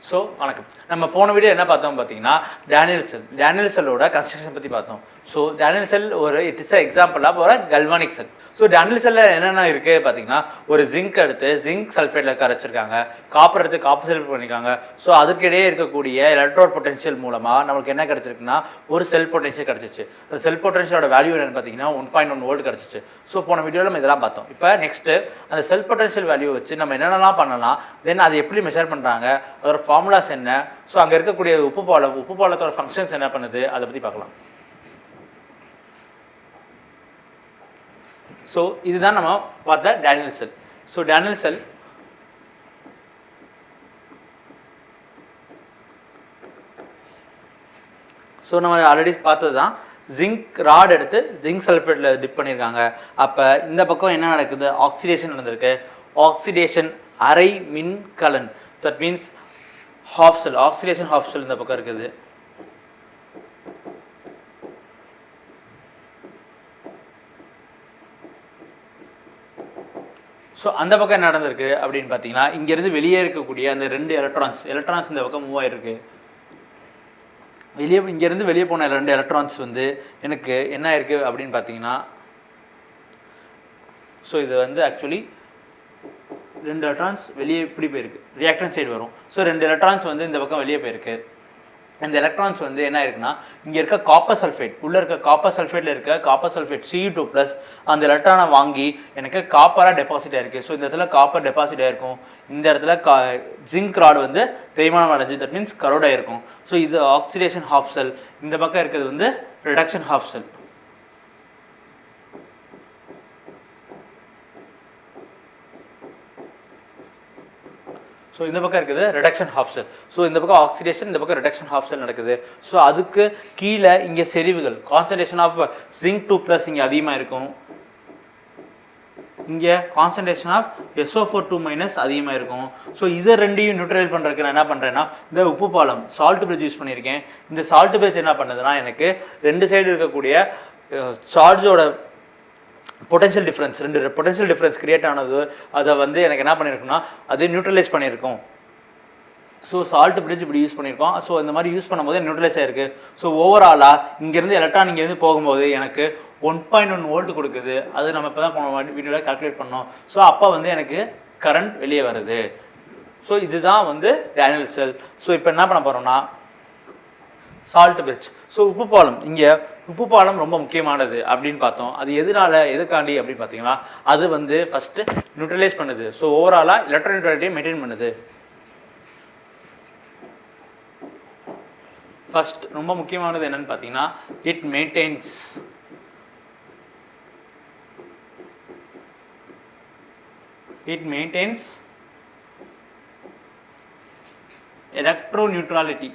So வணக்கம். நம்ம போன வீடியோ என்ன பார்த்தோம் பார்த்தீங்கன்னா டேனியல் செல்லோட கன்ஸ்ட்ரக்ஷன் பற்றி பார்த்தோம். So Daniel cell it is example of ஒரு கல்வானிக் செல். ஸோ டேனியல் செல்லில் என்னென்ன இருக்குது பார்த்தீங்கன்னா, ஒரு ஜிங்க் எடுத்து ஜிங்க் சல்ஃபேட்டில் கரைச்சிருக்காங்க, காப்பர் எடுத்து காப்பர் சல்ஃபேட் பண்ணியிருக்காங்க. ஸோ அதுக்கிடையே இருக்கக்கூடிய எலக்ட்ரோட் பொட்டன்ஷியல் மூலமாக நம்மளுக்கு என்ன கிடச்சிருக்குன்னா ஒரு செல் பொட்டன்ஷியல் கிடச்சிச்சு. அந்த செல் பொட்டன்ஷியலோட வேல்யூ என்னென்னு பார்த்தீங்கன்னா 1.1 வோல்ட் கிடச்சிச்சு. ஸோ போன வீடியோவில் நம்ம இதெல்லாம் பார்த்தோம். இப்போ நெக்ஸ்ட்டு அந்த செல் பொட்டன்ஷியல் வேல்யூ வச்சு நம்ம என்னென்னலாம் பண்ணலாம், தென் அதை எப்படி மெஷர் பண்ணுறாங்க, அதோட ஃபார்முலாஸ் என்ன, ஸோ அங்கே இருக்கக்கூடிய உப்பு பாலத்தோட ஃபங்க்ஷன்ஸ் என்ன பண்ணுது, அதை பற்றி பார்க்கலாம். ஸோ இதுதான் நம்ம பார்த்த Daniel cell. So Daniel cell நம்ம ஆல்ரெடி பார்த்தது தான். ஜிங்க் ராட் எடுத்து ஜிங்க் சல்ஃபேட்டில் டிப் பண்ணியிருக்காங்க. அப்போ இந்த பக்கம் என்ன நடக்குது, ஆக்சிடேஷன் நடந்திருக்கு. ஆக்சிடேஷன் அரை மின்கலன், that means half cell, oxidation half cell இந்த பக்கம் இருக்குது. ஸோ அந்த பக்கம் என்ன நடந்திருக்கு அப்படின்னு பார்த்தீங்கன்னா, இங்கேருந்து வெளியே இருக்கக்கூடிய அந்த 2 எலக்ட்ரான்ஸ் இந்த பக்கம் மூவ் ஆகிருக்கு. இங்கேருந்து வெளியே போன 2 எலக்ட்ரான்ஸ் வந்து எனக்கு என்ன ஆயிருக்கு அப்படின்னு பார்த்தீங்கன்னா, ஸோ இது வந்து ஆக்சுவலி 2 எலக்ட்ரான்ஸ் வெளியே இப்படி போயிருக்கு, ரியாக்டன் சைடு வரும். ஸோ 2 எலக்ட்ரான்ஸ் வந்து இந்த பக்கம் வெளியே போயிருக்கு. அந்த எலக்ட்ரான்ஸ் வந்து என்ன இருக்குன்னா, இங்கே இருக்க காப்பர் சல்ஃபேட், உள்ளே இருக்க காப்பர் சல்ஃபேட்டில் இருக்க காப்பர் சல்ஃபேட் Cu2+ அந்த எலக்ட்ரானை வாங்கி எனக்கு காப்பராக டெபாசிட் ஆயிருக்கு. ஸோ இந்த இடத்துல காப்பர் டெபாசிட் ஆயிருக்கும், இந்த இடத்துல ஜிங்க் ராட் வந்து தேய்மானம் அடைஞ்சு, தட் மீன்ஸ் கரோட் ஆயிருக்கும். ஸோ இது ஆக்சிடேஷன் ஹாஃப் செல், இந்த பக்கம் இருக்கிறது வந்து ரிடக்ஷன் ஹாஃப் செல். ஸோ இந்த பக்கம் இருக்குது ரிடக்ஷன் ஹாஃப் செல். ஸோ இந்த பக்கம் ஆக்சிடேஷன், இந்த பக்கம் ரிடக்ஷன் ஹாஃப் செல் நடக்குது. ஸோ அதுக்கு கீழே இங்கே செறிவுகள், கான்சன்ட்ரேஷன் ஆஃப் Zinc2+ இங்கே அதிகமாக இருக்கும். இங்கே கான்சன்ட்ரேஷன் ஆஃப் SO4 2- அதிகமாக இருக்கும். ஸோ இதை ரெண்டையும் நியூட்ரலைஸ் பண்ணுறதுக்கு நான் என்ன பண்ணுறேன்னா, இந்த உப்பு பாலம் சால்ட் பிரிட்ஜ் யூஸ் பண்ணியிருக்கேன். இந்த சால்ட் பிரிட்ஜ் என்ன பண்ணுதுன்னா, எனக்கு 2 சைடு இருக்கக்கூடிய சார்ஜோட potential difference, 2 potential difference create ஆனது, அதை வந்து எனக்கு என்ன பண்ணியிருக்குன்னா அது நியூட்ரலைஸ் பண்ணியிருக்கோம். ஸோ சால்ட் பிரிட்ஜ் இப்படி யூஸ் பண்ணியிருக்கோம். ஸோ இந்த மாதிரி யூஸ் பண்ணும்போது நியூட்ரலைஸ் ஆயிருக்கு. ஸோ ஓவராலாக இங்கேருந்து எலக்ட்ரான் இங்கேருந்து போகும்போது எனக்கு 1.1 வோல்ட் கொடுக்குது. அது நம்ம இப்போ தான் வீடியோவில் கால்குலேட் பண்ணோம். ஸோ அப்போ வந்து எனக்கு கரண்ட் வெளியே வருது. ஸோ இதுதான் வந்து டேனியல் செல். ஸோ இப்போ என்ன பண்ண போகிறோம்னா சால்ட் பிரிட்ஜ். ஸோ உப்பு பாலம் ரொம்ப முக்கியமானது அப்படின்னு பார்த்தோம். அது எதுக்காண்டி அப்படின்னு பார்த்தீங்கன்னா, அது வந்து ஃபஸ்ட்டு நியூட்ரலைஸ் பண்ணுது. ஸோ ஓவராலாக எலக்ட்ரோநியூட்ரலிட்டியை மெயின்டைன் பண்ணுது. ஃபஸ்ட் ரொம்ப முக்கியமானது என்னன்னு பார்த்தீங்கன்னா, it maintenance electroneutrality.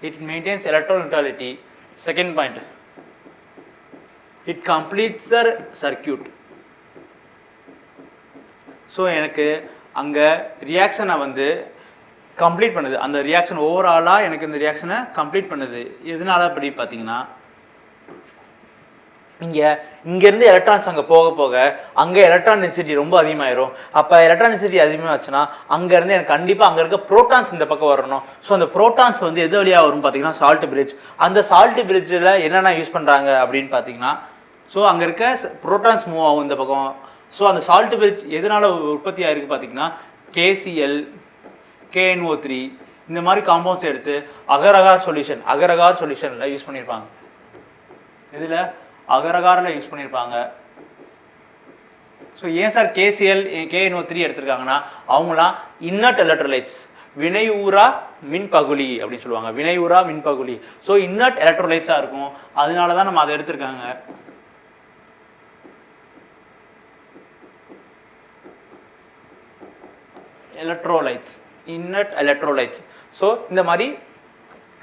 It maintains electroneutrality. Second point, it completes the circuit. So எனக்கு அங்கே ரியாக்ஷனை வந்து கம்ப்ளீட் பண்ணுது. அந்த ரியாக்ஷன் ஓவராலாக எனக்கு இந்த ரியாக்ஷனை கம்ப்ளீட் பண்ணுது. எதனால அப்படி பார்த்தீங்கன்னா, இங்கேருந்து எலக்ட்ரான்ஸ் அங்கே போக அங்கே எலக்ட்ரான் டென்சிட்டி ரொம்ப அதிகமாகிடும். அப்போ எலக்ட்ரான் டென்சிட்டி அதிகமாகச்சுன்னா அங்கேருந்து எனக்கு கண்டிப்பாக அங்கே இருக்க ப்ரோட்டான்ஸ் இந்த பக்கம் வரணும். ஸோ அந்த ப்ரோட்டான்ஸ் வந்து எது வழியாக வரும் பார்த்தீங்கன்னா சால்ட் பிரிட்ஜ். அந்த சால்ட் பிரிட்ஜில் என்னென்ன யூஸ் பண்ணுறாங்க அப்படின்னு பார்த்தீங்கன்னா, ஸோ அங்கே இருக்க ப்ரோட்டான்ஸ் மூவ் ஆகும் இந்த பக்கம். ஸோ அந்த சால்ட் பிரிட்ஜ் எதனால் உற்பத்தி ஆகிருக்கு பார்த்தீங்கன்னா, KCl, KNO3 இந்த மாதிரி காம்பவுண்ட்ஸ் எடுத்து அகர் சொல்யூஷனில் யூஸ் பண்ணியிருப்பாங்க. இதில் அகரகாரில் யூஸ் பண்ணியிருப்பாங்க. ஸோ ஏன் சார் KCl, KNO3 எடுத்திருக்காங்கன்னா, அவங்களாம் இன்னட் எலக்ட்ரோலைட்ஸ், வினையூரா மின்பகுளி அப்படின்னு சொல்லுவாங்க. வினையூரா மின்பகுளி. ஸோ இன்னட் எலக்ட்ரோலைட்ஸாக இருக்கும். அதனால தான் நம்ம அதை எடுத்திருக்காங்க. Inert electrolytes. ஸோ இந்த மாதிரி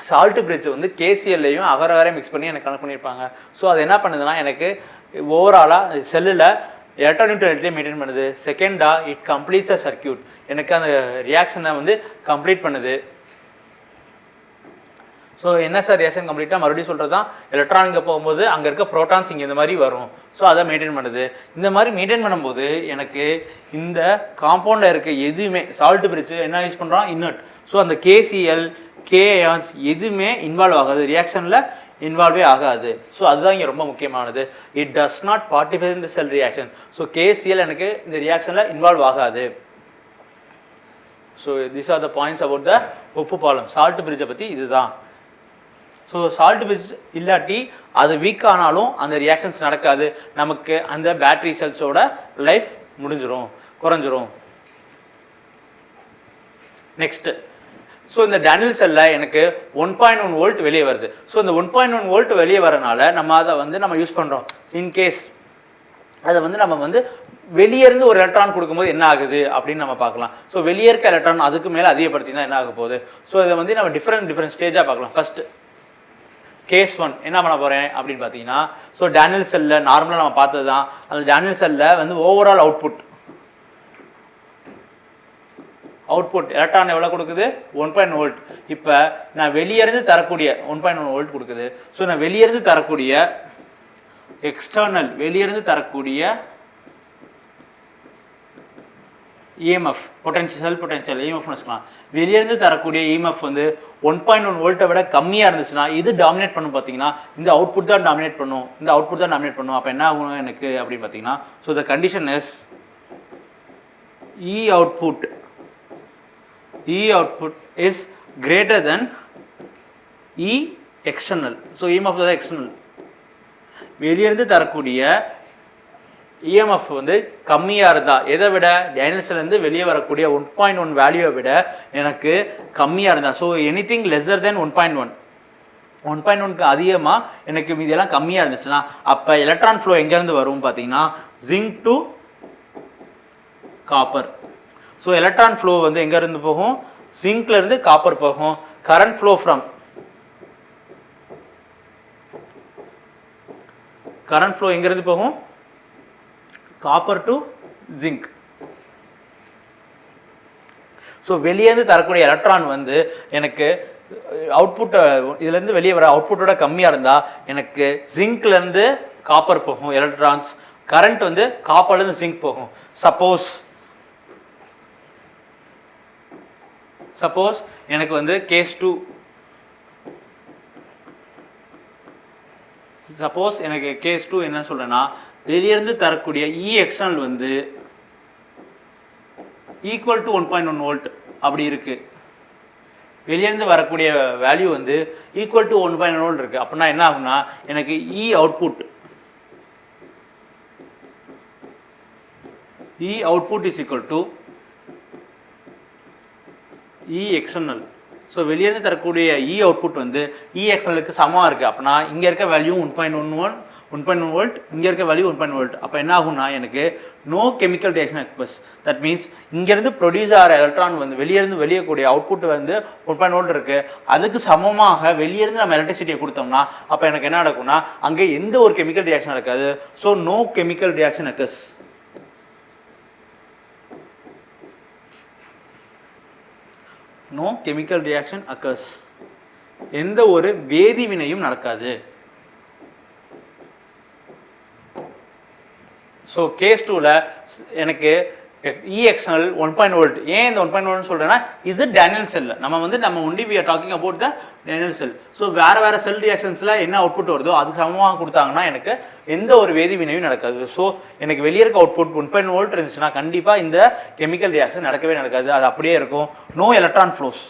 சால்ட் பிரிட்ஜ் வந்து KClலையும் அகரகாரையும் மிக்ஸ் பண்ணி எனக்கு கனெக்ட் பண்ணியிருப்பாங்க. ஸோ அது என்ன பண்ணுதுன்னா, எனக்கு ஓவராலாக செல்லில் எலக்ட்ரோநியூட்ரலிட்டியை மெயின்டைன் பண்ணுது. செகண்டாக இட் கம்ப்ளீட்ஸ் த சர்க்கியூட், எனக்கு அந்த ரியாக்ஷனை வந்து கம்ப்ளீட் பண்ணுது. ஸோ என்எஸ்ஆர் ரியாக்ஷன் கம்ப்ளீட்டாக மறுபடியும் சொல்கிறது தான் எலக்ட்ரான் இங்கே போகும்போது அங்கே இருக்க ப்ரோட்டான்ஸ் இங்கே இந்த மாதிரி வரும். ஸோ அதை மெயின்டைன் பண்ணுது. இந்த மாதிரி மெயின்டைன் பண்ணும்போது எனக்கு இந்த காம்பவுண்டில் இருக்க எதுவுமே சால்ட் பிரிட்ஜ் என்ன யூஸ் பண்ணுறோம், இன்னர்ட். ஸோ அந்த கேசிஎல் கேஆன்ஸ் எதுவுமே இன்வால்வ் ஆகாது, ரியாக்ஷனில் இன்வால்வே ஆகாது. ஸோ அதுதான் இங்கே ரொம்ப முக்கியமானது. It does not participate in the sell reaction. So KCl எனக்கு இந்த ரியாக்ஷனில் இன்வால்வ் ஆகாது. So this R the points about the உப்பு பாலம் சால்ட் பிரிட்ஜை பற்றி இதுதான். ஸோ சால்ட் பிரிட்ஜ் இல்லாட்டி அது வீக் ஆனாலும் அந்த ரியாக்ஷன்ஸ் நடக்காது, நமக்கு அந்த பேட்டரி செல்ஸோட லைஃப் முடிஞ்சிடும், குறைஞ்சிரும். நெக்ஸ்ட்டு, ஸோ இந்த டேனியல் செல்லில் எனக்கு 1.1 வோல்ட் வெளியே வருது. ஸோ இந்த 1.1 வோல்ட் வெளியே வரனால நம்ம அதை நம்ம யூஸ் பண்ணுறோம். இன்கேஸ் அதை நம்ம வெளியேருந்து ஒரு எலக்ட்ரான் கொடுக்கும்போது என்ன ஆகுது அப்படின்னு நம்ம பார்க்கலாம். ஸோ வெளியே இருக்க எலக்ட்ரான் அதுக்கு மேலே அதிகப்படுத்தினா என்ன ஆக போகுது. ஸோ இதை நம்ம டிஃப்ரெண்ட் ஸ்டேஜாக பார்க்கலாம். ஃபர்ஸ்ட் கேஸ் 1 என்ன பண்ண போகிறேன் அப்படின்னு பார்த்தீங்கன்னா, ஸோ டேனியல் செல்லில் நார்மலாக நம்ம பார்த்தது தான். அந்த டேனியல் செல்லில் ஓவரால் அவுட்புட் எலக்ட்ரான் எவ்வளோ கொடுக்குது, 1.1 வோல்ட். இப்போ நான் வெளியேருந்து தரக்கூடிய 1.1 வோல்ட் கொடுக்குது. ஸோ நான் வெளியேருந்து தரக்கூடிய எக்ஸ்டர்னல் வெளியேருந்து தரக்கூடிய இஎம்எஃப் பொட்டன்ஷியல் இஎம்எஃப்னு வச்சுக்கலாம். வெளியேருந்து தரக்கூடிய இஎம்எஃப் 1.1 வோல்ட்டை விட கம்மியாக இருந்துச்சுன்னா இது டாமினேட் பண்ணும். பார்த்தீங்கன்னா இந்த அவுட்புட் தான் டாமினேட் பண்ணும். அப்போ என்ன ஆகும் எனக்கு அப்படின்னு பார்த்தீங்கன்னா, so the condition is E output is greater then E external. So EMF தான் எக்ஸ்டர்னல். வெளியேருந்து தரக்கூடிய இஎம்எஃப் கம்மியாக இருந்தால், எதை விட டேனியல் செல்லேருந்து வெளியே வரக்கூடிய 1.1 வேல்யூவை விட எனக்கு கம்மியாக இருந்தால், ஸோ எனிதிங் லெஸ்ஸர் தென் 1.1க்கு அதிகமாக எனக்கு மீதியெல்லாம் கம்மியாக இருந்துச்சுன்னா அப்போ எலக்ட்ரான் ஃப்ளோ எங்கேருந்து வரும் பார்த்தீங்கன்னா zinc to copper. So electron flow எங்கேருந்து போகும், ஜிங்க்லேருந்து காப்பர் போகும். கரண்ட் ஃப்ளோ எங்கேருந்து போகும், காப்பர் டு ஜிங்க். ஸோ வெளியேருந்து தரக்கூடிய எலக்ட்ரான் எனக்கு அவுட்புட் இதுலேருந்து வெளியே வர அவுட்புட்டோட கம்மியாக இருந்தால் எனக்கு ஜிங்க்லேருந்து காப்பர் போகும் எலக்ட்ரான்ஸ். கரண்ட் காப்பர்லேருந்து ஜிங்க் போகும். சப்போஸ் எனக்கு கேஸ் 2 என்ன சொல்கிறேன்னா, வெளியேருந்து தரக்கூடிய இ எக்ஸ்டர்னல் ஈக்குவல் டு 1.1 வோல்ட் அப்படி இருக்கு. வெளியேருந்து வரக்கூடிய வேல்யூ ஈக்குவல் டு 1.1 வோல்ட் இருக்கு. அப்படின்னா என்ன ஆகும்னா எனக்கு E output is equal to E external. So வெளியேருந்து தரக்கூடிய இ அவுட்புட் இ எக்ஸ்டர்னலுக்கு சமமாக இருக்குது. அப்படின்னா இங்கே இருக்க வேல்யூ 1.1 வோல்ட், இங்கே இருக்க வேல்யூ 1.1 வோல்ட். அப்போ என்ன ஆகும்னா எனக்கு no chemical reaction occurs. That means இங்கேருந்து ப்ரொடியூஸ் ஆகிற எலக்ட்ரான் வெளியேக்கூடிய அவுட்புட் 1.1 வோல்ட் இருக்குது. அதுக்கு சமமாக வெளியேருந்து நம்ம எலக்ட்ரிசிட்டியை கொடுத்தோம்னா அப்போ எனக்கு என்ன நடக்கும்னா அங்கே எந்த ஒரு கெமிக்கல் ரியாக்ஷன் நடக்காது. So no chemical reaction occurs. எந்த ஒரு வேதி வினையும் நடக்காது. ஸோ கேஸ் 2ல எனக்கு இ எக்ஸ்டர்னல் 1.1 வோல்ட். ஏன் இந்த 1.1 வோல்ட் சொல்கிறேன்னா இது டேனியல் செல். நம்ம only we are talking about the Daniel cell. So வேறு செல் ரியாக்ஷன்ஸில் என்ன அவுட்புட் வருதோ அது சமமாக கொடுத்தாங்கன்னா எனக்கு எந்த ஒரு வேதி வினையும் நடக்காது. ஸோ எனக்கு வெளியே இருக்க அவுட்புட் 1.1 வோல்ட் இருந்துச்சுன்னா கண்டிப்பாக இந்த கெமிக்கல் ரியாக்ஷன் நடக்கவே நடக்காது. அது அப்படியே இருக்கும். நோ எலக்ட்ரான் ஃப்ளோஸ்,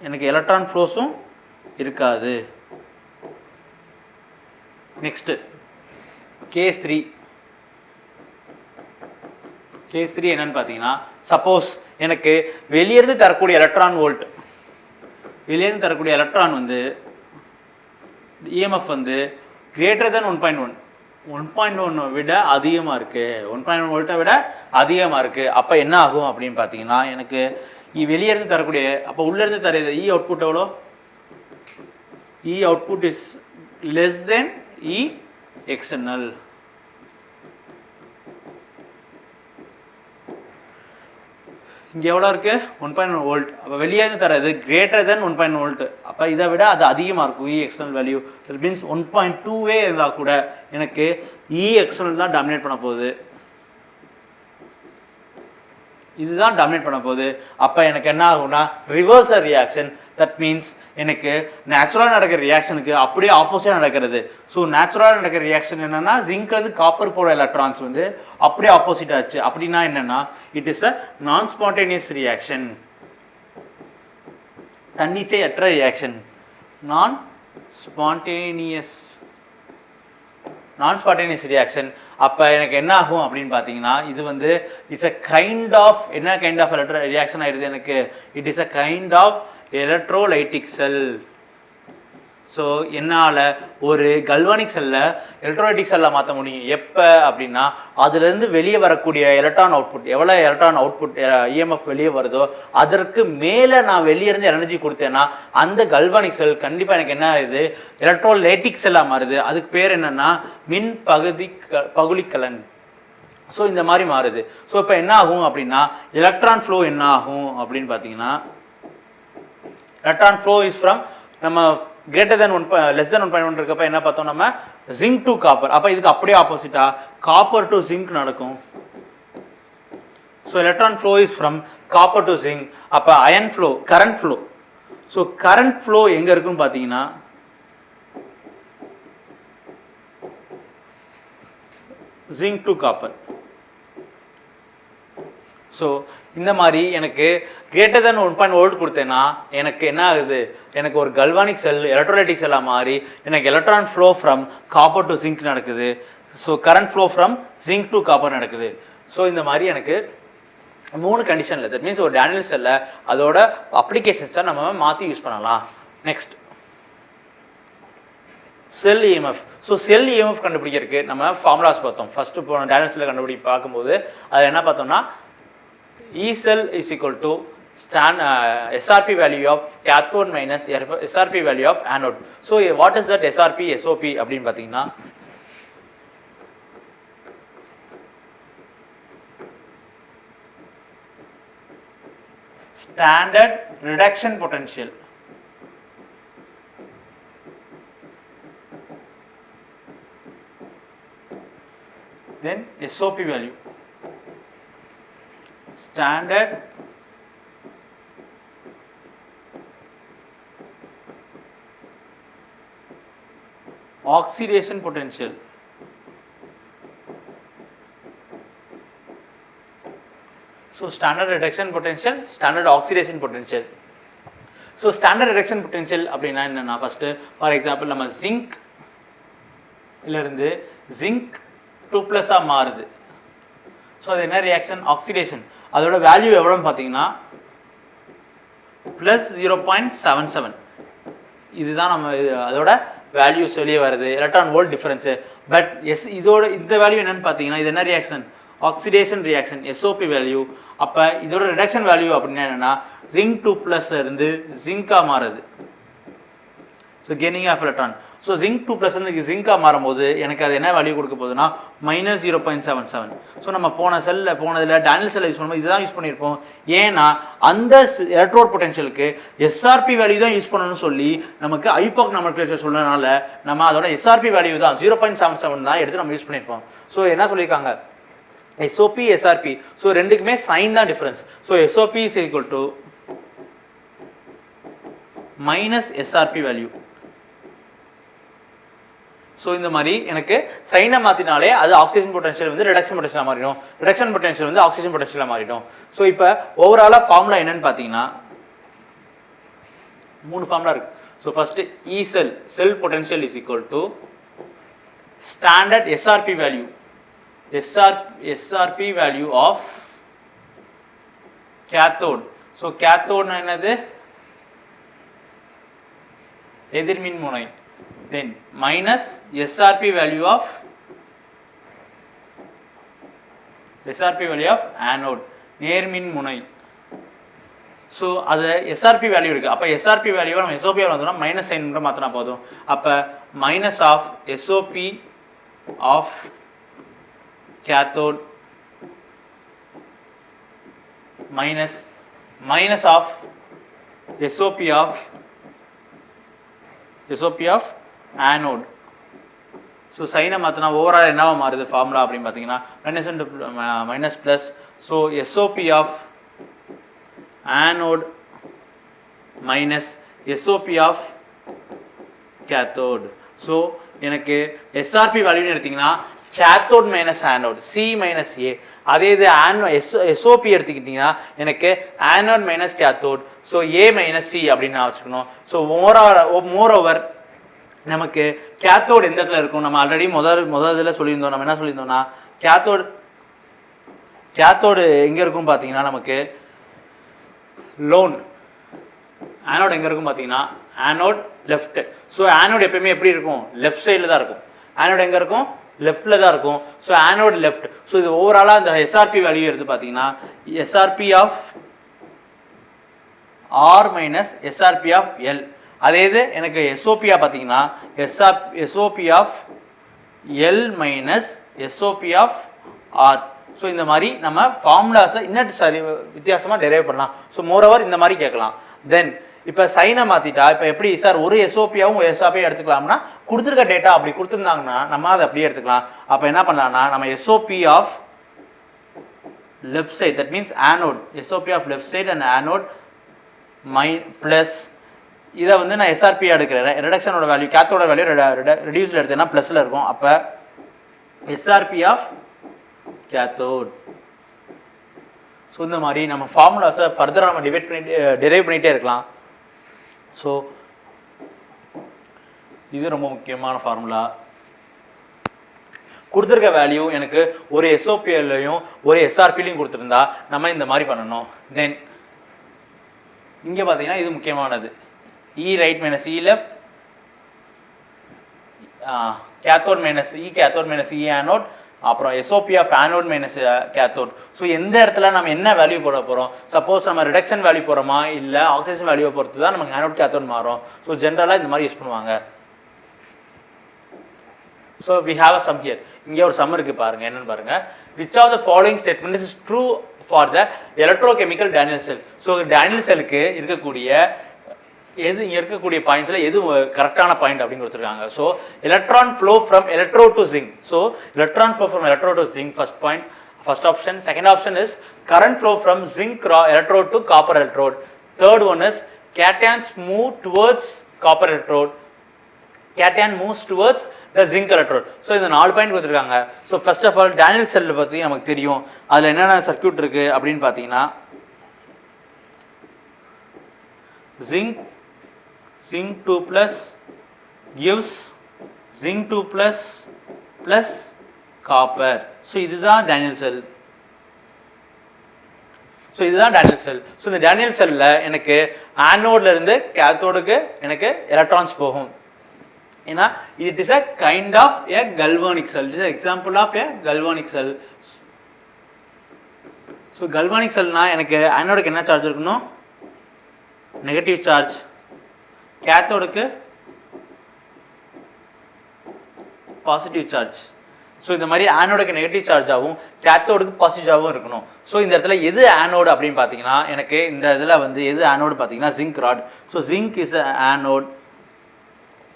எனக்கு எலக்ட்ரான் ஃப்ளோஸும் இருக்காது. நெக்ஸ்ட்டு கேஸ் 3 என்னன்னு பார்த்தீங்கன்னா, சப்போஸ் எனக்கு வெளியேருந்து தரக்கூடிய எலக்ட்ரான் இஎம்எஃப் கிரேட்டர் தென் 1.1 விட அதிகமாக இருக்குது, 1.1 வோல்ட்டை விட அதிகமாக இருக்குது. அப்போ என்ன ஆகும் அப்படின்னு பார்த்தீங்கன்னா எனக்கு வெளியேருந்து தரக்கூடிய அப்போ உள்ளேருந்து தர இ அவுட்புட் எவ்வளோ, E output is less than E external. இங்கே எவ்வளோ இருக்குது 1.1 வோல்ட். அப்போ வெளியே இருந்து தரது கிரேட்டர் தென் 1.1 வோல்ட். அப்போ இதை விட அது அதிகமாக இருக்கும் இ எக்ஸ்டர்னல் வேல்யூ. இட் மீன்ஸ் 1.2வே இருந்தால் கூட எனக்கு இ எக்ஸ்டர்னல் தான் டாமினேட் பண்ண போகுது, இதுதான் டாமினேட் பண்ண போகுது. அப்போ எனக்கு என்ன ஆகும்னா ரிவர்சல் ரியாக்ஷன். தட் மீன்ஸ் எனக்கு நேச்சுரலாக நடக்கிற ரியாக்ஷனுக்கு அப்படியே ஆப்போசிட்டாக நடக்கிறது. ஸோ நேச்சுரலாக நடக்கிற ரியாக்ஷன் என்னென்னா ஜிங்க்லேருந்து காப்பர் போட எலக்ட்ரான்ஸ் வந்து அப்படியே ஆப்போசிட் ஆச்சு. அப்படின்னா என்னென்னா it is a non spontaneous reaction, தன்னிச்சையற்ற ரியாக்ஷன். Non spontaneous reaction. அப்போ எனக்கு என்ன ஆகும் அப்படின்னு பார்த்தீங்கன்னா இது வந்து இட்ஸ் அ கைண்ட் ஆஃப் என்ன கைண்ட் ஆஃப் ரியாக்ஷன் ஆயிடுது எனக்கு, it is a kind of electrolytic cell. So என்னால் ஒரு கல்வானிக் செல்லை எலக்ட்ரோலைட்டிக் செல்லை மாற்ற முடியும். எப்போ அப்படின்னா அதுலேருந்து வெளியே வரக்கூடிய எலக்ட்ரான் அவுட்புட், எவ்வளோ எலக்ட்ரான் அவுட்புட் இஎம்எஃப் வெளியே வருதோ அதற்கு மேலே நான் வெளியே இருந்து எனர்ஜி கொடுத்தேன்னா அந்த கல்வானிக் செல் கண்டிப்பாக எனக்கு என்ன ஆகுது, எலக்ட்ரோலைட்டிக் செல்லாக மாறுது. அதுக்கு பேர் என்னென்னா மின் பகுளிக்கலன். ஸோ இந்த மாதிரி மாறுது. ஸோ இப்போ என்ன ஆகும் அப்படின்னா எலக்ட்ரான் ஃப்ளோ என்ன ஆகும் அப்படின்னு பார்த்தீங்கன்னா எலக்ட்ரான் ஃப்ளோ இஸ் ஃப்ரம் நம்ம கிரேட்டர் தென் லெஸ் தென் 1.1 இருக்கப்ப என்ன பார்த்தோம் நம்ம ஜிங்க் டு காப்பர். அப்போ இதுக்கு அப்படியே ஆப்போசிட்டா காப்பர் டு ஜிங்க் நடக்கும். So electron flow is from copper to zinc. அப்போ ion flow, current flow. So current flow எங்கே இருக்குன்னு பார்த்தீங்கன்னா ஜிங்க் டு காப்பர். ஸோ இந்த மாதிரி எனக்கு கிரேட்டர் தென் 1.1 வோல்ட் கொடுத்தேன்னா எனக்கு என்ன ஆகுது, எனக்கு ஒரு கல்வானிக் செல் எலக்ட்ரோலைட்டிக் செல்லாக மாறி எனக்கு electron flow from copper to zinc நடக்குது. So current flow from zinc to copper நடக்குது. ஸோ இந்த மாதிரி எனக்கு 3 கண்டிஷனில், தட் மீன்ஸ் ஒரு டேனியல் செல்லை அதோட அப்ளிகேஷன்ஸை நம்ம மாற்றி யூஸ் பண்ணலாம். நெக்ஸ்ட் செல் இஎம்எஃப். ஸோ செல் இஎம்எஃப் கண்டுபிடிக்கிறதுக்கு நம்ம ஃபார்முலாஸ் பார்த்தோம். ஃபஸ்ட்டு இப்போ டேனியல் செல்லை பார்க்கும்போது அது என்ன பார்த்தோம்னா E cell is equal to SRP value of cathode minus SRP value of anode. So what is that SRP SOP அப்படின்னு பார்த்தீங்கன்னா standard reduction potential. Then SOP value, standard oxidation potential. So standard reduction potential, standard oxidation potential. So standard reduction potential அப்படினா என்னன்னா first for example நம்ம zinc ல இருந்து zinc 2+ ஆ மாறுது. So அது என்ன ரியாக்ஷன், ஆக்சிடேஷன். அதோட வேல்யூ எவ்வளவுன்னு பார்த்தீங்கன்னா +0.77. இதுதான் நம்ம அதோட வேல்யூஸ் வெளியே வருது, எலக்ட்ரான் வோல்ட் டிஃபரன்ஸ். பட் இதோட இந்த வேல்யூ என்னன்னு பார்த்தீங்கன்னா இது என்ன reaction, oxidation reaction, SOP value. அப்போ இதோட ரிடக்ஷன் வேல்யூ அப்படின்னா என்னன்னா ஜிங்க் 2+ இருந்து ஜிங்கா மாறுது. So gaining of electron. So zinc 2+ இருந்து ஜிங்கா மாறும்போது எனக்கு அது என்ன வேல்யூ கொடுக்க போகுதுன்னா -0.77. ஸோ நம்ம போனதில் டேனியல் செல்லை யூஸ் பண்ணும்போது இதுதான் யூஸ் பண்ணியிருப்போம். ஏன்னா அந்த எலக்ட்ரோட் பொட்டன்ஷியலுக்கு SRP வேல்யூ தான் யூஸ் பண்ணணும்னு சொல்லி நமக்கு ஐபாக் நாமென்க்ளேச்சர் சொன்னதுனால நம்ம அதோட SRP வேல்யூ தான் 0.77 தான் எடுத்து நம்ம யூஸ் பண்ணியிருப்போம். ஸோ என்ன சொல்லியிருக்காங்க, SOP SRP. ஸோ ரெண்டுக்குமே சைன் தான் difference. So SOP is equal to -SRP value. So இந்த மாதிரி எனக்கு சைனை மாற்றினாலே அது ஆக்சிஜன் பொட்டன்ஷியல் வந்து ரிடக்ஷன் பொட்டன்ஷியலாக மாறிடும், ரிடக்ஷன் பொட்டன்ஷியல் வந்து ஆக்சிஜன் பொட்டன்ஷியலாக மாறிடும். ஸோ இப்போ ஓவராலாக ஃபார்முலா என்னன்னு பார்த்தீங்கன்னா 3 ஃபார்முலா இருக்கு. So first E cell, cell potential is equal to standard SRP value, SRP value of cathode. So கேத்தோட்னா என்னது, எதிர்மின் முனை. Then minus SRP value of anode, நேர்மின் முனை. ஸோ அது SRP வேல்யூ இருக்குது. அப்போ SRP வேல்யூவை நம்ம SOP வந்தோம்னா மைனஸ் சைன் மட்டும் மாற்றினா போதும். அப்போ minus of SOP of cathode minus minus of SOP of anode. So சைனை மாற்றினா ஓவரால் என்னவா மாறுது ஃபார்முலா அப்படின்னு பார்த்தீங்கன்னா minus into minus plus. So SOP of anode minus SOP of cathode. So எனக்கு SRP வேல்யூன்னு எடுத்திங்கன்னா cathode minus anode, C minus A. அதே இது SOP எடுத்துக்கிட்டிங்கன்னா எனக்கு anode minus cathode, so A minus C அப்படின்னு நான் வச்சுக்கணும். ஸோ மோர் ஓவர் நமக்கு கேத்தோடு எந்த இடத்துல இருக்கும், நம்ம ஆல்ரெடி முதல் இதில் சொல்லியிருந்தோம். நம்ம என்ன சொல்லியிருந்தோம்னா கேத்தோடு எங்கே இருக்கும் பார்த்தீங்கன்னா நமக்கு லோன். ஆனோட் எங்கே இருக்கும் பார்த்தீங்கன்னா ஆனோட் லெஃப்ட். ஸோ ஆனோட் எப்பயுமே எப்படி இருக்கும், லெஃப்ட் சைடில் தான் இருக்கும். ஆனோட் எங்கே இருக்கும், லெஃப்டில் தான் இருக்கும். So anode left. ஸோ இது ஓவராலாக இந்த எஸ்ஆர்பி வேல்யூ எடுத்து பார்த்தீங்கன்னா SRP of R minus SRP of L. அதே இது எனக்கு எஸ்ஓபியாக பார்த்தீங்கன்னா SOP of L minus SOP of R. So இந்த மாதிரி நம்ம ஃபார்முலாஸை இன்னும் சரி வித்தியாசமாக டெரைவ் பண்ணலாம். ஸோ மோரோவர் இந்த மாதிரி கேட்கலாம். தென் இப்போ சைனை மாற்றிட்டா இப்போ எப்படி சார் ஒரு எஸ்ஓபியாவும் ஒரு எஸ்ஆபியும் எடுத்துக்கலாம்னா கொடுத்துருக்க டேட்டா அப்படி கொடுத்துருந்தாங்கன்னா நம்ம அதை அப்படியே எடுத்துக்கலாம். அப்போ என்ன பண்ணலாம்னா நம்ம SOP of left side, that means anode, SOP of left side and anode plus இதை வந்து நான் எஸ்ஆர்பியாக எடுக்கிறேன். ரிடக்ஷனோட வேல்யூ கேத்தோட வேல்யூ ரெடியூஸில் எடுத்தேன்னா ப்ளஸில் இருக்கும். அப்போ எஸ்ஆர்பி ஆஃப் கேத்தோட். ஸோ இந்த மாதிரி நம்ம ஃபார்முலாஸை ஃபர்தராக நம்ம டெரைவ் பண்ணிகிட்டே இருக்கலாம். ஸோ இது ரொம்ப முக்கியமான ஃபார்முலா. கொடுத்துருக்க வேல்யூ எனக்கு ஒரு எஸ்ஓபிஎல்லையும் ஒரு எஸ்ஆர்பிலையும் கொடுத்துருந்தா நம்ம இந்த மாதிரி பண்ணணும். தென் இங்கே பார்த்தீங்கன்னா இது முக்கியமானது, E right minus E left, cathode minus E cathode minus E anode, அப்புறம் SOP of anode minus cathode. So எந்த இடத்துல நம்ம என்ன வேல்யூ போட போகிறோம், சப்போஸ் நம்ம ரிடக்ஷன் வேல்யூ போகிறோமா இல்லை ஆக்சிஜன் வேல்யூவை பொறுத்து தான் நமக்கு ஆனோட் கேத்தோட் மாறும். ஸோ ஜென்ரலாக இந்த மாதிரி யூஸ் பண்ணுவாங்க. So we have a sum here. இங்கே ஒரு சம் இருக்குது பாருங்கள், என்னென்னு பாருங்கள். Which of the following statement is true for the electrochemical Daniell cell. So Daniell செல்லுக்கு இருக்கக்கூடிய எது இங்கே இருக்கக்கூடிய பாயிண்ட்ஸில் எது கரெக்டான பாயிண்ட் அப்படின்னு கொடுத்துருக்காங்க. So electron flow from electro to zinc. So electron flow from electro to zinc first point, first option. Second option is current flow from zinc electrode to copper electrode. Third one is cations move towards copper electrode, cation moves towards the zinc electrode. So இந்த 4 point கொடுத்துருக்காங்க. So first of all Daniel cell பற்றி நமக்கு தெரியும், அதில் என்னென்ன circuit இருக்குது அப்படின்னு பார்த்தீங்கன்னா zinc 2 plus gives zinc 2 plus copper. So இதுதான் டேனியல் செல். ஸோ இதுதான் டேனியல் செல். ஸோ இந்த டேனியல் செல்லில் எனக்கு ஆனோட்ல இருந்து கேத்தோடுக்கு எனக்கு எலக்ட்ரான்ஸ் போகும். ஏன்னா it is a kind of a galvanic cell. It is example of a galvanic cell. So galvanic செல்னா எனக்கு ஆனோடுக்கு என்ன சார்ஜ் இருக்கணும், நெகட்டிவ் சார்ஜ். கேத்தோடுக்கு பாசிட்டிவ் சார்ஜ். ஸோ இந்த மாதிரி ஆனோடுக்கு நெகட்டிவ் சார்ஜாகவும் கேத்தோடுக்கு பாசிட்டிவாகவும் இருக்கணும். ஸோ இந்த இடத்துல எது ஆனோடு அப்படின்னு பார்த்தீங்கன்னா எனக்கு இந்த இதில் வந்து எது ஆனோடு பார்த்தீங்கன்னா zinc rod. So zinc is anode.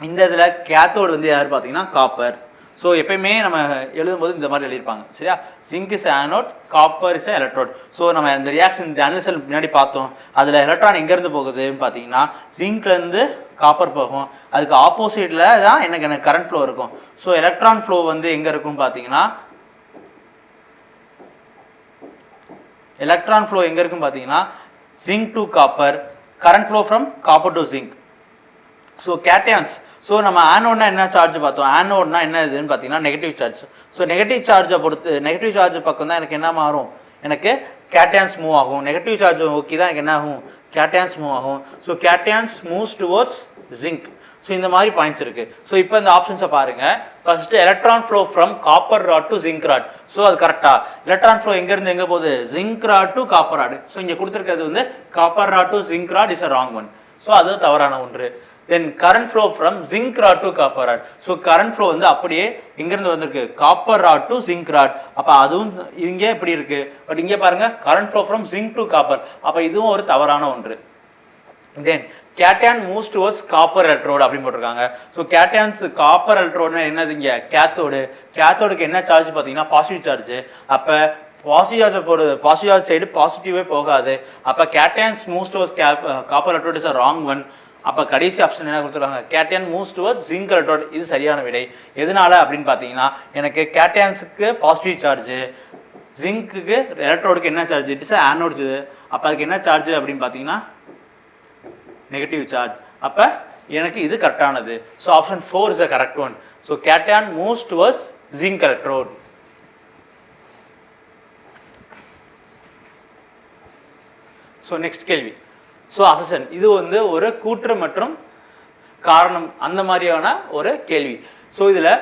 இந்த இதில் கேத்தோடு வந்து யார் பார்த்தீங்கன்னா காப்பர். ஸோ எப்பயுமே நம்ம எழுதும்போது இந்த மாதிரி எழுதியிருப்பாங்க, சரியா? Zinc is anode, copper is electrode. So நம்ம இந்த ரியாக்ஷன் டேனியல் செல் முன்னாடி பார்த்தோம், அதில் எலக்ட்ரான் எங்கேருந்து போகுதுன்னு பார்த்தீங்கன்னா ஜிங்க்லேருந்து காப்பர் போகும். அதுக்கு ஆப்போசிட்டில் தான் எனக்கு கரண்ட் ஃப்ளோ இருக்கும். ஸோ எலக்ட்ரான் ஃப்ளோ வந்து எங்கே இருக்குன்னு பார்த்தீங்கன்னா எலக்ட்ரான் ஃப்ளோ எங்கே இருக்குன்னு பார்த்தீங்கன்னா zinc to copper, current flow from copper to zinc. So cations. So நம்ம ஆனோட்னா என்ன சார்ஜ் பார்த்தோம், ஆனோட்னா என்ன இதுன்னு பார்த்தீங்கன்னா நெகட்டிவ் சார்ஜ். ஸோ நெகட்டிவ் சார்ஜை பொறுத்து நெகட்டிவ் சார்ஜ் பக்கம் தான் எனக்கு என்ன மாறும், எனக்கு கேட்டயான்ஸ் மூவ் ஆகும். நெகட்டிவ் சார்ஜ் ஓகே தான் எனக்கு என்ன ஆகும், கேட்டயான்ஸ் மூவ் ஆகும். So cations moves towards zinc. So இந்த மாதிரி பாயிண்ட்ஸ் இருக்குது. ஸோ இப்போ இந்த ஆப்ஷன்ஸை பாருங்கள். First electron flow from copper rod to zinc rod. So அது கரெக்டாக எலக்ட்ரான் ஃப்ளோ எங்கேருந்து எங்கே போகுது, zinc rod to copper rod. So இங்கே கொடுத்துருக்கிறது வந்து copper rod to zinc rod is a wrong one. So அது தவறான ஒன்று. Then current flow from zinc rod to copper rod. So current flow வந்து அப்படியே இங்கிருந்து வந்திருக்கு copper rod to zinc rod. அப்போ அதுவும் இங்கே இப்படி இருக்கு. பட் இங்கே பாருங்க current flow from zinc to copper. அப்போ இதுவும் ஒரு தவறான ஒன்று. Then cation moves towards copper electrode அப்படின்னு போட்டிருக்காங்க. ஸோ கேட்டையான்ஸ் காப்பர் எலக்ட்ரோடுனா என்னது? இங்கே கேத்தோடு. கேத்தோடுக்கு என்ன சார்ஜ் பார்த்தீங்கன்னா பாசிட்டிவ் சார்ஜ். அப்போ பாசிட்டிவ் சார்ஜ் போடுறது பாசிட்டிவ் சார்ஜ் சைடு பாசிட்டிவே போகாது. அப்போ cations moves towards copper electrode is a wrong one. அப்போ கடைசி ஆப்ஷன் என்ன கொடுத்துருக்காங்க? Cation moves towards zinc electrode. இது சரியான விடை. எதனால அப்படின்னு பார்த்தீங்கன்னா எனக்கு கேட்டையான்ஸுக்கு பாசிட்டிவ் சார்ஜ், ஜிங்க்குக்கு எலக்ட்ரோடுக்கு என்ன சார்ஜ்? It is anode. அப்போ அதுக்கு என்ன சார்ஜ் அப்படின்னு பார்த்தீங்கன்னா நெகட்டிவ் சார்ஜ். அப்போ எனக்கு இது கரெக்டானது. So option 4 is the correct one. So cation moves towards zinc electrode. So next கேள்வி. ஸோ அசஷன் இது வந்து ஒரு கூற்று மற்றும் காரணம் அந்த மாதிரியான ஒரு கேள்வி. ஸோ இதில்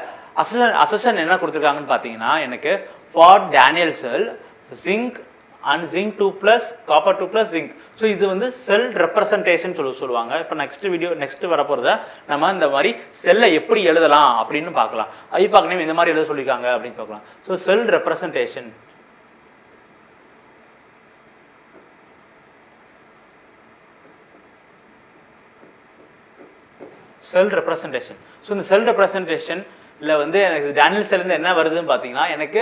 அசஷன் என்ன கொடுத்துருக்காங்கன்னு பார்த்தீங்கன்னா எனக்கு for Daniel sell zinc and zinc 2 + copper 2 + zinc. So இது வந்து செல் ரெப்ரசன்டேஷன் சொல்லுவாங்க. இப்போ நெக்ஸ்ட் வரப்போகிறத நம்ம இந்த மாதிரி செல்லை எப்படி எழுதலாம் அப்படின்னு பார்க்கலாம். அது பார்க்கணும் இந்த மாதிரி எழுத சொல்லியிருக்காங்க அப்படின்னு பார்க்கலாம். ஸோ செல் ரெப்ரசன்டேஷன். செல் ரெப்ரசன்டேஷன். ஸோ இந்த செல் ரெப்ரசன்டேஷனில் வந்து எனக்கு டேனியல் செல்லேருந்து என்ன வருதுன்னு பார்த்தீங்கன்னா எனக்கு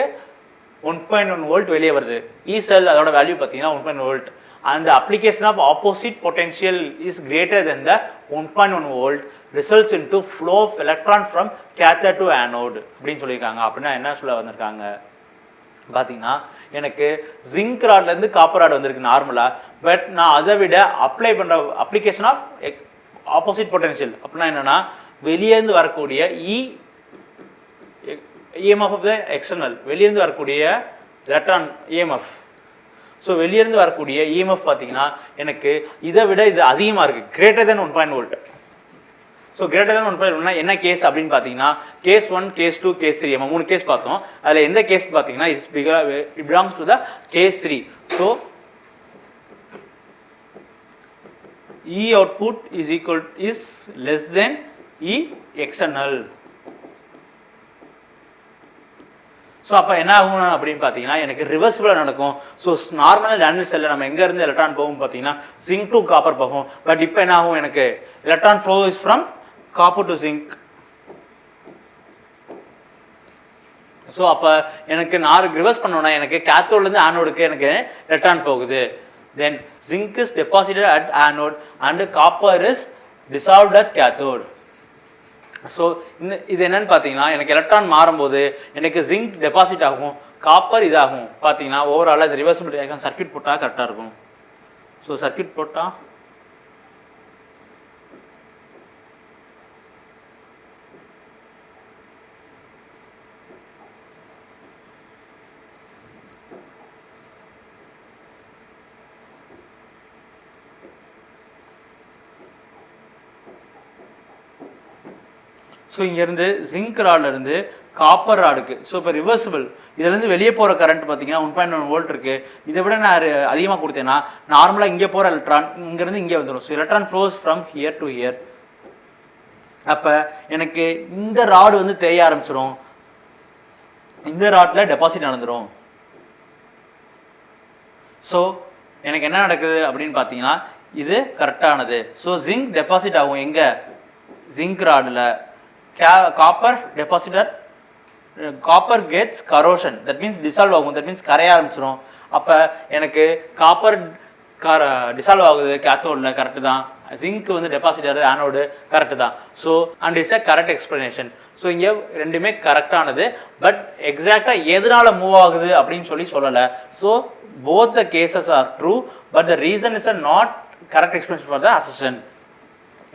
1.1 வோல்ட் வெளியே வருது. இ செல் அதோட வேல்யூ பார்த்தீங்கன்னா 1.1 வோல்ட். அந்த application of opposite potential is greater than the 1.1 volt results in to flow of electron from cathode to anode அப்படின்னு சொல்லியிருக்காங்க. அப்படின்னா என்ன சொல்ல வந்திருக்காங்க பார்த்தீங்கன்னா எனக்கு ஜிங்க் ராட்லேருந்து காப்பர் ராட் வந்திருக்கு நார்மலாக. பட் நான் அதை விட அப்ளை பண்ணுற அப்ளிகேஷன் ஆஃப் ஆப்போசிட் பொட்டென்ஷியல் அப்படின்னா என்னன்னா வெளியேந்து வரக்கூடிய இஎம்எஃப் ஆஃப் த எக்ஸ்டர்னல், வெளியிருந்து வரக்கூடிய எலக்ட்ரான் இஎம்எஃப். ஸோ வெளியிருந்து வரக்கூடிய இஎம்எஃப் பார்த்தீங்கன்னா எனக்கு இதை விட இது அதிகமாக இருக்குது, greater than 1.1 volt. So greater than 1.1 வோல்ட்னா என்ன கேஸ் அப்படின்னு பார்த்தீங்கன்னா கேஸ் 1, கேஸ் 2, கேஸ் 3 நம்ம 3 கேஸ் பார்த்தோம். அதில் எந்த கேஸ் பார்த்தீங்கன்னா it belongs to the case 3. So E output is less than E external. So அப்போ என்ன ஆகும் அப்படின்னு பார்த்தீங்கன்னா எனக்கு ரிவர்சிபிளாக நடக்கும். ஸோ நார்மலாக டேனியல் செல்லில் நம்ம எங்கேருந்து எலக்ட்ரான் போகும் பார்த்தீங்கன்னா ஜிங்க் டு காப்பர் போகும். பட் இப்போ என்ன ஆகும் எனக்கு electron flow is from copper to zinc. So அப்போ எனக்கு நான் ரிவர்ஸ் பண்ணோன்னா எனக்கு கேத்தோட்லேருந்து ஆனோடுக்கு எனக்கு எலக்ட்ரான் போகுது. Then zinc is deposited at anode and copper is dissolved at cathode. So இது என்னன்னு பார்த்தீங்கன்னா எனக்கு எலக்ட்ரான் மாறும்போது எனக்கு ஜிங்க் டெபாசிட் ஆகும், காப்பர் இதாகும். பார்த்தீங்கன்னா ஓவராலாக இது ரிவர்சிபிள் ரியாக்ஷன் சர்க்யூட் போட்டால் கரெக்டாக இருக்கும். ஸோ சர்க்யூட் போட்டால் ஸோ இங்கேருந்து ஜிங்க் ராட்லேருந்து காப்பர் ராடுக்கு. ஸோ இப்போ ரிவர்சிபிள் இதுலேருந்து வெளியே போகிற கரண்ட் பார்த்தீங்கன்னா 1.1 வோல்ட் இருக்குது. இதை விட நான் அதிகமாக கொடுத்தேன்னா நார்மலாக இங்கே போகிற எலக்ட்ரான் இங்கேருந்து இங்கே வந்துடும். So electron flows from here to here. அப்போ எனக்கு இந்த ராடு வந்து தேய ஆரம்பிச்சிடும், இந்த ராட்டில் டெபாசிட் நடந்துடும். ஸோ எனக்கு என்ன நடக்குது அப்படின்னு பார்த்தீங்கன்னா இது கரெக்டானது. ஸோ ஜிங்க் டெபாசிட் ஆகும் எங்கே? ஜிங்க் ராடில். காப்பர் டெபாசிட்டர் copper gets corrosion, that means dissolve ஆகும், தட் மீன்ஸ் கரைய ஆரம்பிச்சிடும். அப்போ எனக்கு காப்பர் டிசால்வ் ஆகுது கேத்தோடில், கரெக்டு தான். ஜிங்க் வந்து டெபாசிட்டர் ஆனோடு, கரெக்டு தான். So and it's a correct explanation. So இங்கே ரெண்டுமே கரெக்டானது. பட் எக்ஸாக்டாக எதனால மூவ் ஆகுது அப்படின்னு சொல்லலை. So both the cases are true, but the reason is a not correct explanation for the assertion.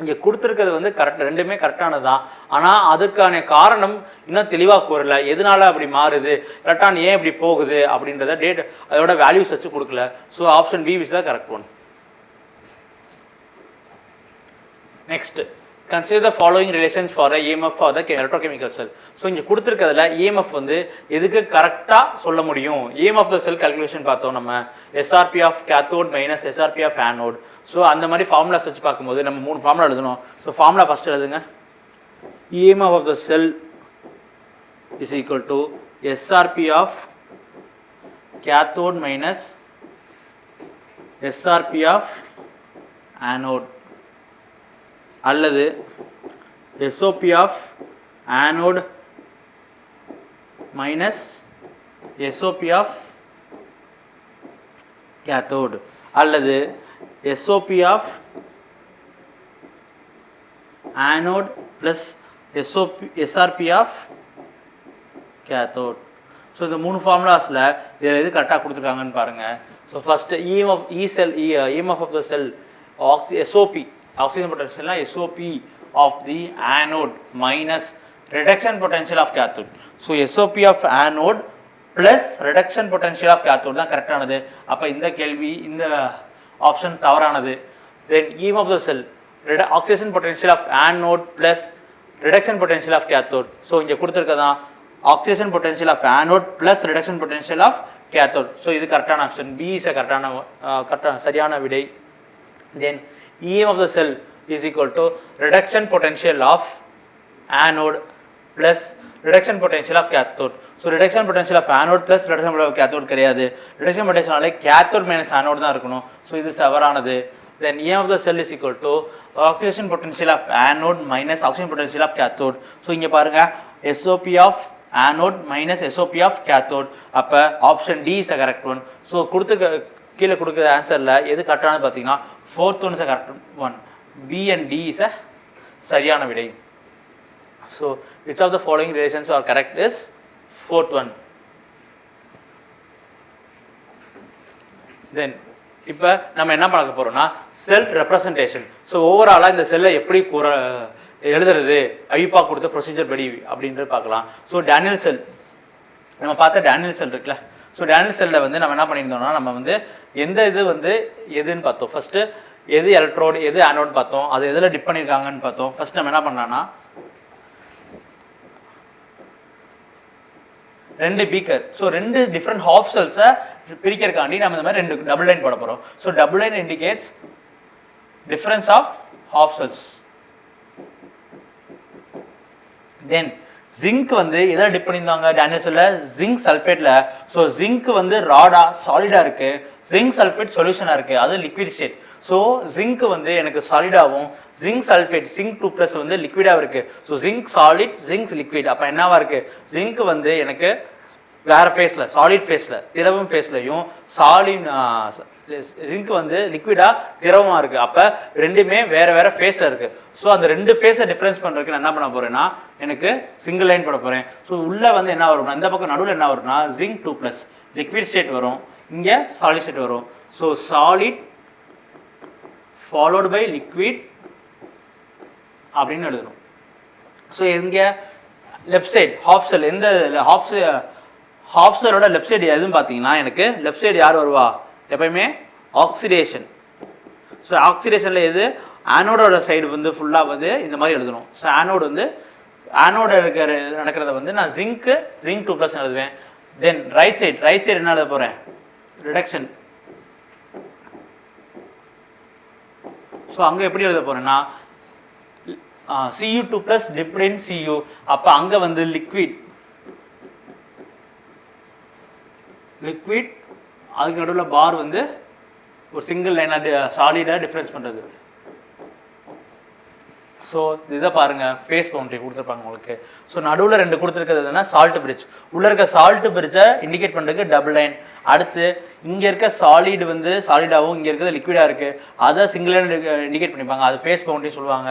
இங்கே கொடுத்துருக்கிறது வந்து கரெக்ட், ரெண்டுமே கரெக்டானது தான். ஆனால் அதற்கான காரணம் இன்னும் தெளிவாக கூறல. எதனால அப்படி மாறுது, எலக்ட்ரான் ஏன் இப்படி போகுது அப்படின்றத அதோட வேல்யூஸ் வச்சு கொடுக்கல. So option B is the correct one. Next consider the following relations for the EMF for the electrochemical cell. So இங்கே கொடுத்துருக்கிறதுல EMF வந்து எதுக்கு கரெக்டாக சொல்ல முடியும். EMF the cell calculation பார்த்தோம் நம்ம SRP of cathode minus SRP of anode. So அந்த மாதிரி ஃபார்முலாஸ் வச்சு பார்க்கும்போது நம்ம 3 ஃபார்முலா எழுதணும். ஸோ ஃபார்முலா ஃபஸ்ட் எழுதுங்க. EMF of the cell is equal to SRP of cathode minus SRP of anode அல்லது SOP of anode minus SOP of cathode அல்லது SOP of anode plus SRP of cathode. So இந்த 3 ஃபார்முலாஸில் இதில் எது கரெக்டாக கொடுத்துருக்காங்கன்னு பாருங்கள். So first EMF of the cell SOP oxygen potential SOP of the anode minus reduction potential of cathode. So SOP of anode plus reduction potential of cathode தான் கரெக்டானது. அப்போ இந்த கேள்வி இந்த ஆப்ஷன் தவறானது. Then EMF of the cell oxidation potential of anode plus reduction potential of cathode. So இங்கே கொடுத்துருக்கதான் oxidation potential of anode plus reduction potential of cathode. So இது கரெக்டான option B is கரெக்டான சரியான விடை. Then EM of the cell is equal to reduction potential of anode plus reduction potential of cathode. So reduction potential of anode plus reduction potential of cathode கிடையாது. reduction potential நாலே cathode minus anode தான் இருக்கணும். So இது தவறானது. Then EM of the cell is equal to oxidation potential of anode minus oxidation potential of cathode. So இங்கே பாருங்க SOP of anode minus SOP of cathode. அப்போ option D is a correct one. So கீழே கொடுக்குற ஆன்சரில் எது கரெக்டானது பார்த்தீங்கன்னா 4th one is a correct one. B and D is a சரியான விடை. So which of the following relations are correct is 4th one. Then இப்போ நம்ம என்ன பார்க்க போறோம்னா செல் ரெப்ரசன்டேஷன். ஸோ ஓவராலாக இந்த செல்லை எப்படி எழுதுறது ஐப்பா கொடுத்த ப்ரொசீஜர் படி அப்படின்றது பார்க்கலாம். ஸோ டேனியல் செல் நம்ம பார்த்த டேனியல் செல் இருக்குல்ல. ஸோ டேனியல் செல்லில் வந்து நம்ம என்ன பண்ணியிருந்தோம்னா நம்ம வந்து எந்த இது வந்து எதுன்னு பார்த்தோம். ஃபஸ்ட்டு எது எலக்ட்ரோடு எது ஆனோடு பார்த்தோம். அது எதில் டிப் பண்ணியிருக்காங்கன்னு பார்த்தோம். ஃபஸ்ட் நம்ம என்ன பண்ணலாம்னா 2 பீக்கர். ஸோ 2 டிஃப்ரெண்ட் ஹாஃப் செல்ஸை பிரிக்கிறக்காண்டி நம்ம இந்த மாதிரி 2 டபுள் லைன் போட போகிறோம். So double line indicates difference of half cells. Then zinc வந்து எதில் டிப் பண்ணியிருந்தாங்க டேனியல் செல்லில் ஜிங்க் சல்ஃபேட்டில். ஸோ ஜிங்க் வந்து ராடா சாலிடாக இருக்குது, ஜிங்க் சல்ஃபேட் சொல்யூஷனாக இருக்குது, அது லிக்விட் ஸ்டேட். ஸோ ஜிங்க் வந்து எனக்கு சாலிடாகவும் ஜிங்க் சல்ஃபேட் ஜிங்க் 2+ வந்து லிக்விடாகவும் இருக்குது. So zinc solid zinc liquid. அப்போ என்னவா இருக்குது ஜிங்க் வந்து எனக்கு வேறு ஃபேஸில் சாலிட் ஃபேஸில் திரவம் ஃபேஸ்லையும் ஜிங்க் வந்து லிக்விடாக திரவமாக இருக்குது. அப்போ ரெண்டுமே வேறு வேறு ஃபேஸில் இருக்குது. ஸோ அந்த 2 ஃபேஸை டிஃப்ரென்ஸ் பண்ணுறதுக்கு நான் என்ன பண்ண போகிறேன்னா எனக்கு சிங்கிள் லைன் பண்ண போகிறேன். ஸோ உள்ளே வந்து என்ன வரும்னா இந்த பக்கம் நடுவில் என்ன வரும்னா ஜிங்க் 2+ லிக்விட் ஸ்டேட் வரும், இங்கே சாலிட் ஸ்டேட் வரும். So solid followed by liquid அப்படின்னு எழுதணும். ஸோ இங்கே லெஃப்ட் சைட் ஹாஃப் செல் எந்த ஹாஃப் செல்லோட லெஃப்ட் சைடு எதுன்னு பார்த்தீங்கன்னா எனக்கு லெஃப்ட் சைடு யார் வருவா எப்பயுமே ஆக்சிடேஷன். ஸோ ஆக்சிடேஷனில் எது ஆனோடோட சைடு வந்து ஃபுல்லாக வந்து இந்த மாதிரி எழுதணும். ஸோ ஆனோடு வந்து ஆனோட நடக்கிறத வந்து நான் ஜிங்க் 2+ எழுதுவேன். தென் ரைட் சைடு என்ன எழுத போகிறேன் ரிடக்ஷன். ஸோ அங்கே எப்படி எழுத போகிறேன்னா Cu2+ டிப்ட் இன் Cu. அப்போ அங்கே வந்து லிக்விட் அதுக்கு நடுவில் பார் வந்து ஒரு சிங்கிள் லைனாக சாலிடாக டிஃப்ரென்ஸ் பண்ணுறது. ஸோ இதை பாருங்கள் ஃபேஸ் பவுண்டரி கொடுத்துருப்பாங்க உங்களுக்கு. ஸோ நடுவில் 2 கொடுத்துருக்கிறது என்னன்னா சால்ட் பிரிட்ஜ். உள்ளே இருக்க சால்ட் பிரிட்ஜை இண்டிகேட் பண்ணுறதுக்கு டபுள் லைன். அடுத்து இங்கே இருக்க சாலிட் வந்து சாலிடாகவும் இங்கே இருக்கிறது லிக்விடாக இருக்குது, அதை சிங்கிள் லைன் இண்டிகேட் பண்ணிப்பாங்க, அது ஃபேஸ் பவுண்டரி சொல்லுவாங்க.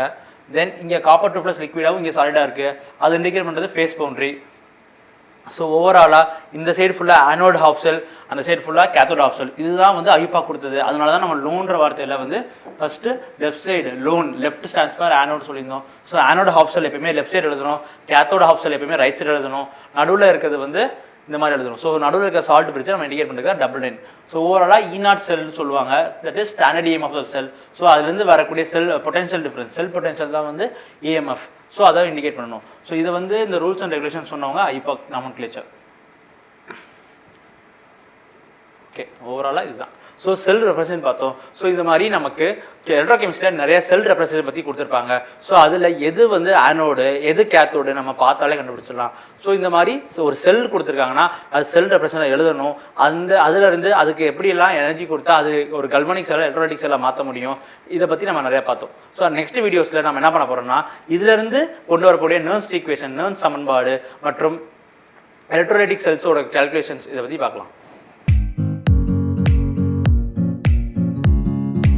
தென் இங்கே காப்பர் 2+ லிக்விடாகவும் இங்கே சாலிடாக இருக்குது, அது இண்டிகேட் பண்ணுறது ஃபேஸ் பவுண்டரி. ஸோ ஓவராலாக இந்த சைடு ஃபுல்லாக ஆனோட் ஹாஃப் செல், அந்த சைடு ஃபுல்லாக கேத்தோட் ஹாஃப் செல். இதுதான் வந்து ஐப்பா கொடுத்தது. அதனால தான் நம்ம லோன்ற வார்த்தையில் வந்து first left side loan, left stands for anode சொல்லியிருந்தோம். ஸோ ஆனோட் ஹாஃப் செல் எப்பயுமே லெஃப்ட் சைடு எழுதணும், கேத்தோட் ஹாஃப் செல் எப்பயுமே ரைட் சைடு எழுதணும். நடுவில் இருக்கிறது வந்து இந்த மாதிரி எழுதுறோம். ஸோ நடுவில் இருக்க சால்ட் பிரிட்ஜை நம்ம இண்டிகேட் பண்ணுறது டபுள் லைன். ஸோ ஓவராலாக E0 செல்னு சொல்லுவாங்க, that is standard EMF of cell. So அதுலேருந்து வரக்கூடிய cell potential difference, cell potential தான் வந்து EMF. ஸோ அதை இண்டிகேட் பண்ணணும். ஸோ இதை வந்து இந்த ரூல்ஸ் அண்ட் ரெகுலேஷன் சொன்னவங்க ஐபாக் நாமன்கிளேச்சர். ஓகே, ஓவராலாக இதுதான். ஸோ செல் ரெப்ரசன்ட் பார்த்தோம். ஸோ இந்த மாதிரி நமக்கு எலக்ட்ரோகெமிஸ்ட்ரியில் நிறைய செல் ரெப்ரசன்ட் பற்றி கொடுத்துருப்பாங்க. ஸோ அதில் எது வந்து ஆனோடு எது கேத்தோடு நம்ம பார்த்தாலே கண்டுபிடிச்சிடலாம். ஸோ இந்த மாதிரி ஒரு செல் கொடுத்துருக்காங்கன்னா அது செல் ரெப்ரசன்ட் எழுதணும். அதுலேருந்து அதுக்கு எப்படியெல்லாம் எனர்ஜி கொடுத்தா அது ஒரு கல்வனிக் செல்லை எலக்ட்ரோலைட்டிக் செல்லை மாற்ற முடியும், இதை பற்றி நம்ம நிறையா பார்த்தோம். ஸோ நெக்ஸ்ட் வீடியோஸில் நம்ம என்ன பண்ண போகிறோம்னா இதிலேருந்து கொண்டு வரக்கூடிய நர்ன்ஸ் ஈக்குவேஷன், நர்ன்ஸ் சமன்பாடு மற்றும் எலக்ட்ரோலைட்டிக் செல்ஸோட கால்குலேஷன்ஸ் இதை பற்றி பார்க்கலாம்.